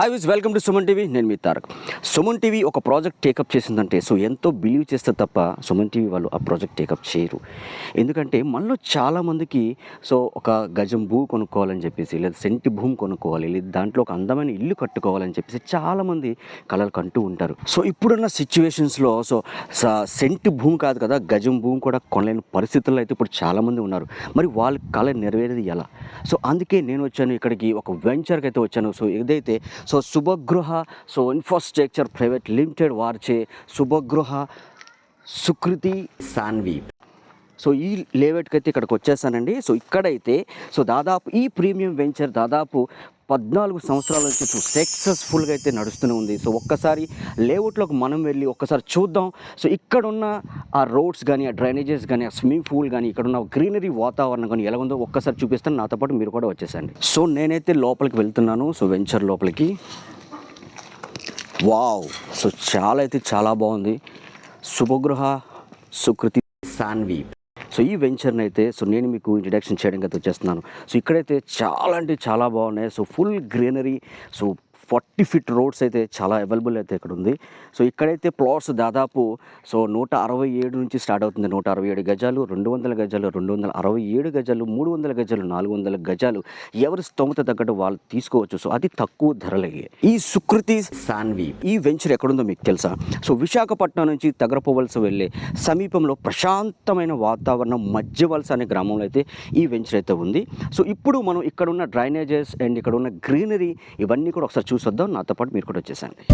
Hi విజ్ welcome to Suman TV. నేను మీ తారక్. సుమన్ టీవీ ఒక ప్రాజెక్ట్ టేకప్ చేసిందంటే ఎంతో బిలీవ్ చేస్తే తప్ప సుమన్ టీవీ వాళ్ళు ఆ ప్రాజెక్ట్ టేకప్ చేయరు. ఎందుకంటే మనలో చాలామందికి ఒక గజం భూ కొనుక్కోవాలని చెప్పేసి, లేదా సెంటి భూమి కొనుక్కోవాలి, లేదా దాంట్లో ఒక అందమైన ఇల్లు కట్టుకోవాలని చెప్పేసి చాలామంది కలలు కంటూ ఉంటారు. ఇప్పుడున్న సిచ్యువేషన్స్లో సెంటి భూమి కాదు కదా, గజం భూమి కూడా కొనలేని పరిస్థితుల్లో అయితే ఇప్పుడు చాలామంది ఉన్నారు. మరి వాళ్ళ కళ నెరవేరేది ఎలా? అందుకే నేను వచ్చాను ఇక్కడికి, ఒక వెంచర్కి అయితే వచ్చాను. ఏదైతే శుభగృహ ఇన్ఫ్రాస్ట్రక్చర్ ప్రైవేట్ లిమిటెడ్ వారిచే శుభగృహ సుకృతి సాన్వి ఈ లేఅవుట్కి అయితే ఇక్కడికి వచ్చేసానండి. ఇక్కడైతే దాదాపు ఈ ప్రీమియం వెంచర్ దాదాపు 14 సంవత్సరాల నుంచి సక్సెస్ఫుల్గా అయితే నడుస్తూనే ఉంది. ఒక్కసారి లేఅవుట్లోకి మనం వెళ్ళి ఒక్కసారి చూద్దాం. ఇక్కడున్న ఆ రోడ్స్ కానీ, ఆ డ్రైనేజెస్ కానీ, ఆ స్విమ్మింగ్ పూల్ కానీ, ఇక్కడున్న గ్రీనరీ వాతావరణం కానీ ఎలా ఉందో ఒక్కసారి చూపిస్తాను. నాతో పాటు మీరు కూడా వచ్చేసండి. నేనైతే లోపలికి వెళ్తున్నాను, వెంచర్ లోపలికి. వావ్! చాలా అయితే చాలా బాగుంది. శుభగృహ సుకృతి సాన్వి ఈ వెంచర్ని అయితే నేను మీకు ఇంట్రడక్షన్ చేయడానికి అయితే వచ్చేస్తున్నాను. ఇక్కడైతే చాలా అంటే చాలా బాగున్నాయి. ఫుల్ గ్రీనరీ, 40 ఫీట్ రోడ్స్ అయితే చాలా అవైలబుల్ అయితే ఇక్కడ ఉంది. ఇక్కడైతే ప్లాట్స్ దాదాపు 167 నుంచి స్టార్ట్ అవుతుంది. 167 గజాలు, 200 గజాలు, 267 గజాలు, 300 గజాలు, 400 గజాలు, ఎవరి స్తోమత తగ్గట్టు వాళ్ళు తీసుకోవచ్చు. అది తక్కువ ధరలయ్యే ఈ సుకృతి సాన్వి ఈ వెంచర్ ఎక్కడుందో మీకు తెలుసా? విశాఖపట్నం నుంచి తగరపోవలస వెళ్ళే సమీపంలో ప్రశాంతమైన వాతావరణం మధ్యవలస అనే గ్రామంలో అయితే ఈ వెంచర్ అయితే ఉంది. ఇప్పుడు మనం ఇక్కడ ఉన్న డ్రైనేజెస్ అండ్ ఇక్కడ ఉన్న గ్రీనరీ ఇవన్నీ కూడా ఒకసారి చూసొద్దాం. నాతో పాటు మీరు కూడా వచ్చేసండి.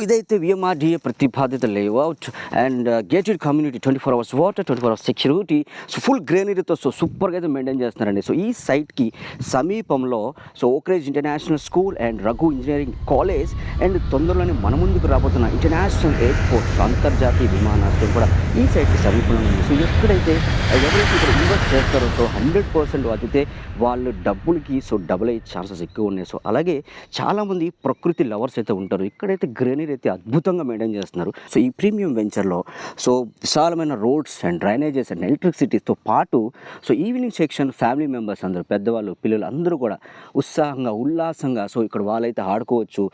ఇదైతే విఎంఆర్డీఏ ప్రతిపాదిత layout and gated community, 24 hours water, 24 hours security, full గ్రీనరీతో సూపర్గా అయితే మెయింటైన్ చేస్తున్నారండి. ఈ సైట్కి సమీపంలో Oakridge International School and Raghu Engineering College and తొందరలోనే మన ముందుకు రాబోతున్న ఇంటర్నేషనల్ ఎయిర్పోర్ట్, అంతర్జాతీయ విమానాశ్రయం కూడా ఈ సైట్కి సమీపంలో ఉంది. ఎక్కడైతే ఎవరైతే ఇక్కడ ఇన్వెస్ట్ చేస్తారో 100% అదితే వాళ్ళు డబ్బులకి డబుల్ అయ్యే ఛాన్సెస్ ఎక్కువ ఉన్నాయి. అలాగే చాలామంది ప్రకృతి లవర్స్ అయితే ఉంటారు. ఇక్కడైతే గ్రీనరీ అయితే అద్భుతంగా మెయింటైన్ చేస్తున్నారు. ఈ ప్రీమియం వెంచర్లో విశాలమైన రోడ్స్ అండ్ డ్రైనేజెస్ అండ్ ఎలక్ట్రిసిటీతో పాటు ఈవినింగ్ సెక్షన్ ఫ్యామిలీ మెంబర్స్ అందరూ, పెద్దవాళ్ళు, పిల్లలు అందరూ కూడా ఉత్సాహంగా ఉల్లాసంగా ఇక్కడ వాళ్ళైతే ఆడుకోవచ్చు,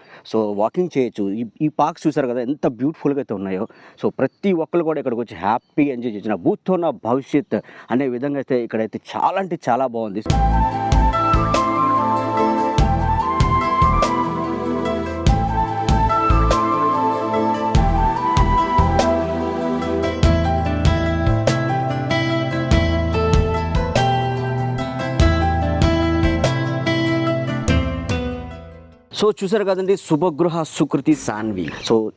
వాకింగ్ చేయొచ్చు. ఈ పార్క్స్ చూసారు కదా ఎంత బ్యూటిఫుల్గా అయితే ఉన్నాయో. ప్రతి ఒక్కరు కూడా ఇక్కడికి వచ్చి హ్యాపీగా ఎంజాయ్ చేయొచ్చు. నా భూతో నా భవిష్యత్ అనే విధంగా అయితే ఇక్కడైతే చాలా అంటే చాలా బాగుంది. చూసారు కదండి, శుభగృహ సుకృతి సాన్వి.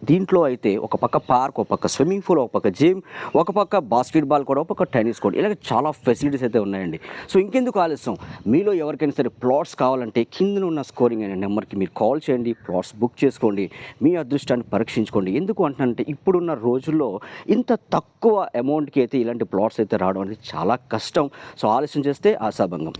దీంట్లో అయితే ఒక పక్క పార్క్, ఒక పక్క స్విమ్మింగ్ పూల్, ఒక పక్క జిమ్, ఒక పక్క బాస్కెట్బాల్ కూడా, ఒక పక్క టెన్నిస్ కోర్ట్, ఇలాగ చాలా ఫెసిలిటీస్ అయితే ఉన్నాయండి. ఇంకెందుకు ఆలస్యం, మీలో ఎవరికైనా సరే ప్లాట్స్ కావాలంటే కింద ఉన్న స్కోరింగ్ అనే నెంబర్కి మీరు కాల్ చేయండి, ప్లాట్స్ బుక్ చేసుకోండి, మీ అదృష్టాన్ని పరీక్షించుకోండి. ఎందుకు అంటానంటే ఇప్పుడున్న రోజుల్లో ఇంత తక్కువ అమౌంట్కి అయితే ఇలాంటి ప్లాట్స్ అయితే రావడం అనేది చాలా కష్టం. ఆలస్యం చేస్తే ఆశాభంగం.